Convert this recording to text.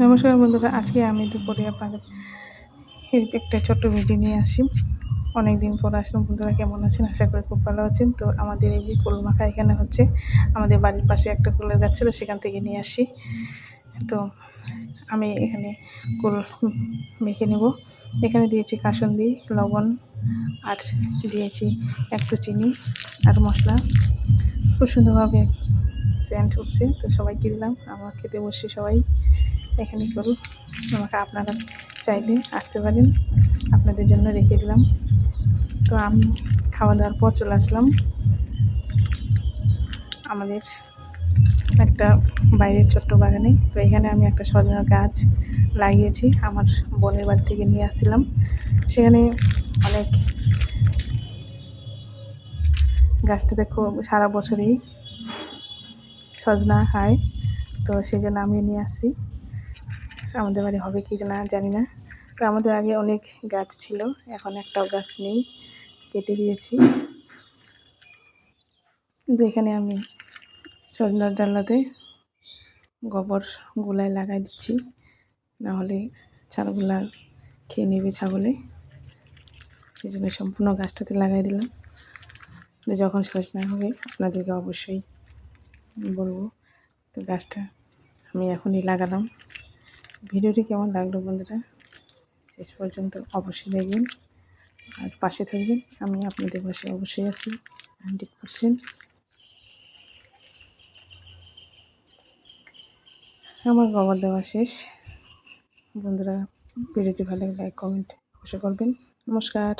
নমস্কার বন্ধুরা, আজকে আমি দুপুরে আপনাদের একটা ছোট্ট ভিডিও নিয়ে আসি। অনেক দিন পর আসলাম। বন্ধুরা কেমন আছেন? আশা করি খুব ভালো আছেন। তো আমাদের এই যে কুল মাখা এখানে হচ্ছে, আমাদের বাড়ির পাশে একটা কুলের গাছ ছিল, সেখান থেকে নিয়ে আসি। তো আমি এখানে কুল মেখে নেব। এখানে দিয়েছি কাসুন্দি, লবণ, আর দিয়েছি একটু চিনি আর মশলা। খুব সুন্দরভাবে সেন্ট উঠছে। তো সবাইকে দিলাম, আমার খেতে বসে সবাই। এখানে করুন আমাকে, আপনারা চাইলে আসতে পারেন, আপনাদের জন্য রেখে দিলাম। তো আমি খাওয়া দাওয়ার পর চলে আসলাম আমাদের একটা বাইরের ছোট্ট বাগানে। তো এখানে আমি একটা সজনা গাছ লাগিয়েছি, আমার বোনের বাড়ি থেকে নিয়ে আসছিলাম। সেখানে অনেক গাছটাতে খুব সারা বছরই সজনা হয়। তো সেই জন্য আমি নিয়ে আসছি। আমাদের বাড়ি হবে কি না জানি না। তো আমাদের আগে অনেক গাছ ছিল, এখন একটাও গাছ নেই, কেটে দিয়েছি। কিন্তু এখানে আমি সজনার ডালাতে গোবর গুলাই লাগাই দিচ্ছি, নাহলে ছাগলগুলা খেয়ে নেবে ছাগলে। সেই জন্য সম্পূর্ণ গাছটাতে লাগাই দিলাম। যখন সজনা হবে আপনাদেরকে অবশ্যই বলবো। তো গাছটা আমি এখনই লাগালাম। ভিডিওটি কেমন লাগলো বন্ধুরা, শেষ পর্যন্ত অবশ্যই দেখবেন আর পাশে থাকবেন। আমি আপনাদের পাশে অবশ্যই আছি 100%। আমার গোবর দেওয়া শেষ। বন্ধুরা ভিডিওটি ভালো লাগলে লাইক কমেন্ট অবশ্যই করবেন। নমস্কার।